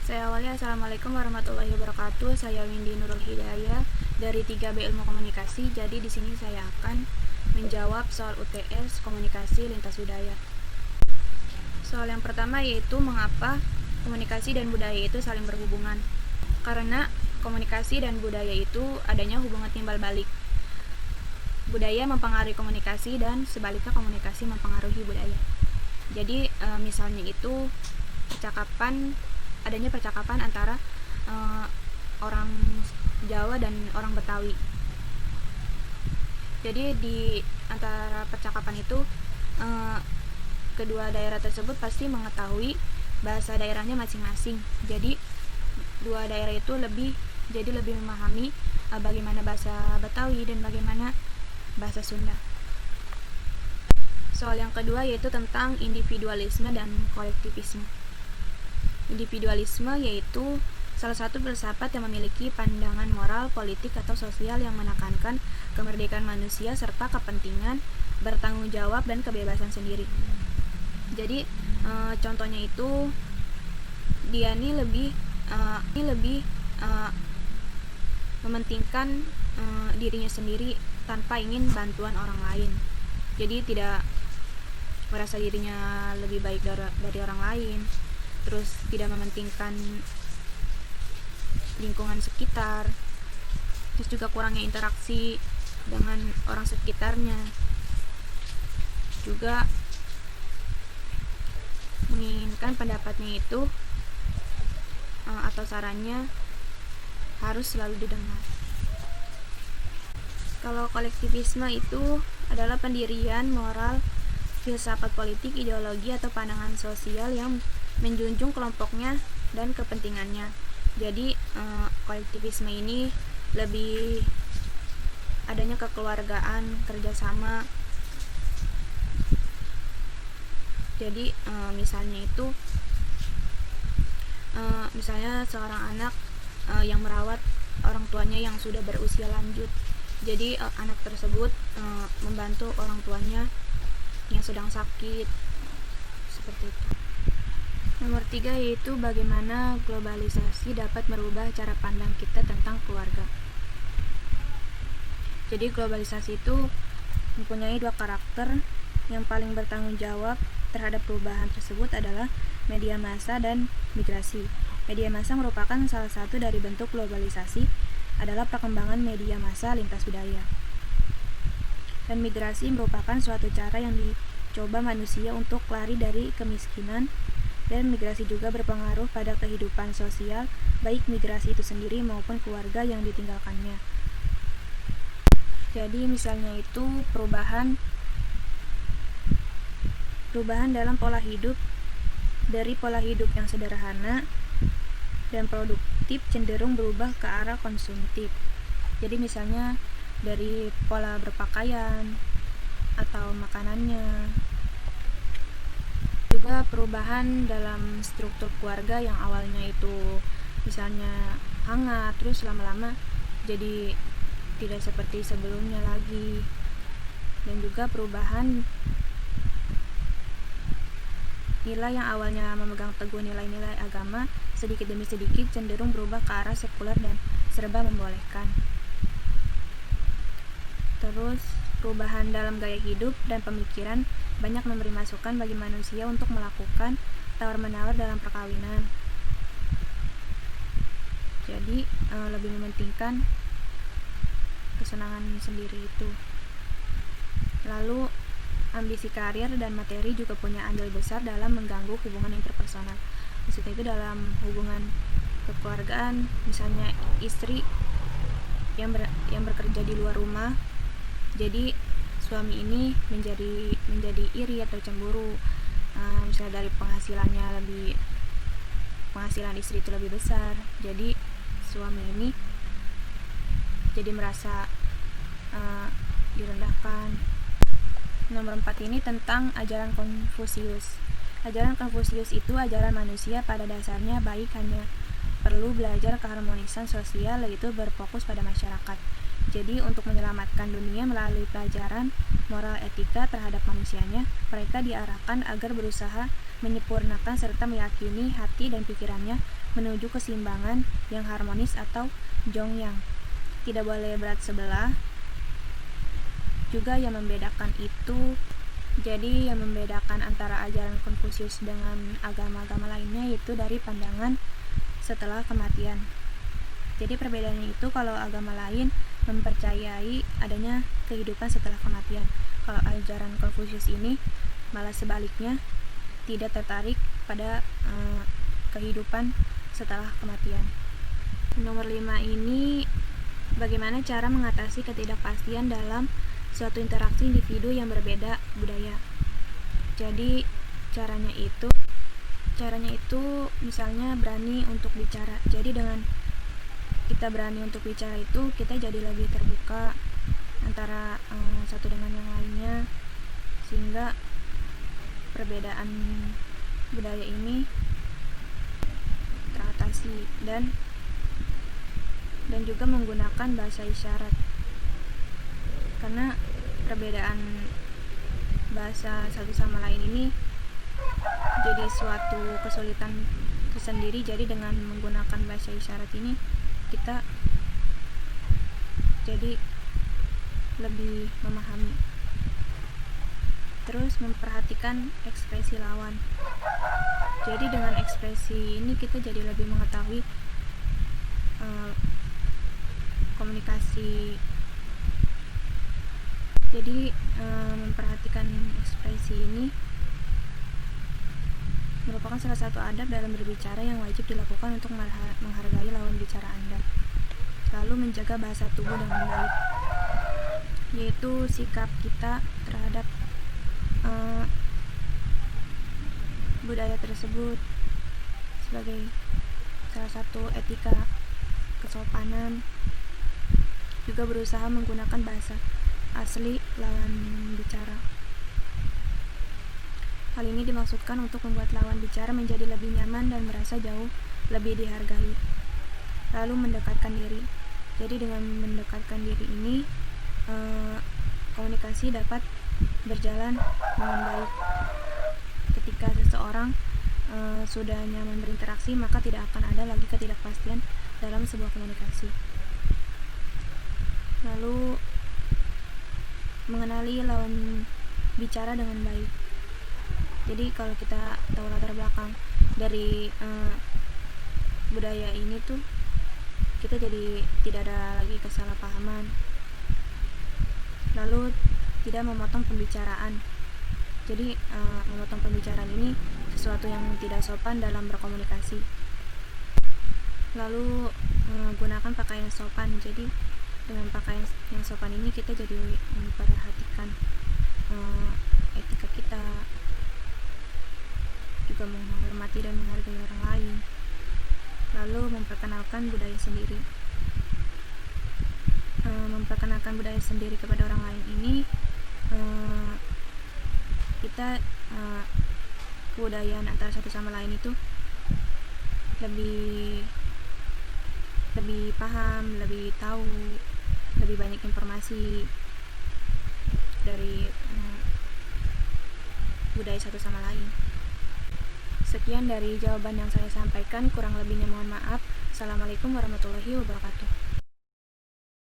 Saya awali, Assalamualaikum warahmatullahi wabarakatuh. Saya Windy Nurul Hidayah dari 3B Ilmu Komunikasi. Jadi di sini saya akan menjawab soal UTS Komunikasi Lintas Budaya. Soal yang pertama yaitu mengapa komunikasi dan budaya itu saling berhubungan. Karena komunikasi dan budaya itu adanya hubungan timbal balik. Budaya mempengaruhi komunikasi dan sebaliknya komunikasi mempengaruhi budaya. Jadi misalnya itu adanya percakapan antara orang Jawa dan orang Betawi. Jadi di antara percakapan itu kedua daerah tersebut pasti mengetahui bahasa daerahnya masing-masing. Jadi dua daerah itu lebih memahami bagaimana bahasa Betawi dan bagaimana bahasa Sunda. Soal yang kedua yaitu tentang individualisme dan kolektivisme. Individualisme yaitu salah satu filsafat yang memiliki pandangan moral, politik, atau sosial yang menekankan kemerdekaan manusia serta kepentingan bertanggung jawab dan kebebasan sendiri. Jadi contohnya itu dia ini lebih mementingkan dirinya sendiri tanpa ingin bantuan orang lain. Jadi tidak merasa dirinya lebih baik dari orang lain, terus tidak mementingkan lingkungan sekitar, terus juga kurangnya interaksi dengan orang sekitarnya, juga menginginkan pendapatnya itu atau sarannya harus selalu didengar. Kalau kolektivisme itu adalah pendirian moral, filsafat politik, ideologi, atau pandangan sosial yang menjunjung kelompoknya dan kepentingannya. Jadi kolektivisme ini lebih adanya kekeluargaan, kerjasama. Jadi misalnya seorang anak yang merawat orang tuanya yang sudah berusia lanjut. Jadi anak tersebut membantu orang tuanya yang sedang sakit, seperti itu. Nomor 3 yaitu bagaimana globalisasi dapat merubah cara pandang kita tentang keluarga. Jadi globalisasi itu mempunyai dua karakter. Yang paling bertanggung jawab terhadap perubahan tersebut adalah media massa dan migrasi. Media massa merupakan salah satu dari bentuk globalisasi adalah perkembangan media massa lintas budaya. Dan migrasi merupakan suatu cara yang dicoba manusia untuk lari dari kemiskinan, dan migrasi juga berpengaruh pada kehidupan sosial, baik migrasi itu sendiri maupun keluarga yang ditinggalkannya. Jadi misalnya itu perubahan dalam pola hidup dari pola hidup yang sederhana dan produktif cenderung berubah ke arah konsumtif. Jadi misalnya dari pola berpakaian atau makanannya. Juga perubahan dalam struktur keluarga yang awalnya itu misalnya hangat, terus lama-lama jadi tidak seperti sebelumnya lagi. Dan juga perubahan nilai yang awalnya memegang teguh nilai-nilai agama sedikit demi sedikit cenderung berubah ke arah sekuler dan serba membolehkan. Terus perubahan dalam gaya hidup dan pemikiran banyak memberi masukan bagi manusia untuk melakukan tawar-menawar dalam perkawinan. Jadi lebih mementingkan kesenangan sendiri itu. Lalu ambisi karir dan materi juga punya andil besar dalam mengganggu hubungan interpersonal. Maksudnya itu dalam hubungan kekeluargaan, misalnya istri yang bekerja di luar rumah, jadi suami ini menjadi iri atau cemburu, misalnya dari penghasilan istri itu lebih besar, jadi suami ini jadi merasa direndahkan. Nomor 4 ini tentang ajaran Konfusius. Ajaran Konfusius itu ajaran manusia pada dasarnya baik hanya perlu belajar keharmonisan sosial, yaitu berfokus pada masyarakat. Jadi untuk menyelamatkan dunia melalui pelajaran moral etika terhadap manusianya, mereka diarahkan agar berusaha menyempurnakan serta meyakini hati dan pikirannya menuju keseimbangan yang harmonis atau jongyang. Tidak boleh berat sebelah. Juga yang membedakan itu, jadi yang membedakan antara ajaran Konfusius dengan agama-agama lainnya yaitu dari pandangan setelah kematian. Jadi perbedaannya itu, kalau agama lain mempercayai adanya kehidupan setelah kematian. Kalau ajaran Konfusius ini malah sebaliknya, tidak tertarik pada kehidupan setelah kematian. Nomor 5 ini, bagaimana cara mengatasi ketidakpastian dalam suatu interaksi individu yang berbeda budaya. Jadi caranya itu misalnya berani untuk bicara. Jadi dengan kita berani untuk bicara itu, kita jadi lebih terbuka antara satu dengan yang lainnya, sehingga perbedaan budaya ini teratasi. Dan juga menggunakan bahasa isyarat, karena perbedaan bahasa satu sama lain ini jadi suatu kesulitan tersendiri. Jadi dengan menggunakan bahasa isyarat ini, kita jadi lebih memahami. Terus memperhatikan ekspresi lawan. Jadi dengan ekspresi ini kita jadi lebih mengetahui komunikasi. Jadi memperhatikan ekspresi ini merupakan salah satu adab dalam berbicara yang wajib dilakukan untuk menghargai lawan bicara Anda. Lalu menjaga bahasa tubuh dengan baik, yaitu sikap kita terhadap budaya tersebut sebagai salah satu etika kesopanan. Juga berusaha menggunakan bahasa asli lawan bicara. Hal ini dimaksudkan untuk membuat lawan bicara menjadi lebih nyaman dan merasa jauh lebih dihargai. Lalu mendekatkan diri. Jadi dengan mendekatkan diri ini, komunikasi dapat berjalan dengan baik. Ketika seseorang sudah nyaman berinteraksi, maka tidak akan ada lagi ketidakpastian dalam sebuah komunikasi. Lalu mengenali lawan bicara dengan baik. Jadi kalau kita tahu latar belakang dari budaya ini tuh, kita jadi tidak ada lagi kesalahpahaman. Lalu tidak memotong pembicaraan. Jadi memotong pembicaraan ini sesuatu yang tidak sopan dalam berkomunikasi. Lalu gunakan pakaian sopan. Jadi dengan pakaian yang sopan ini kita jadi memperhatikan etika kita, juga menghormati dan menghargai orang lain. Lalu memperkenalkan budaya sendiri. Memperkenalkan budaya sendiri kepada orang lain ini, kita kebudayaan antara satu sama lain itu lebih paham, lebih tahu, lebih banyak informasi dari budaya satu sama lain. Sekian dari jawaban yang saya sampaikan, kurang lebihnya mohon maaf. Assalamualaikum warahmatullahi wabarakatuh.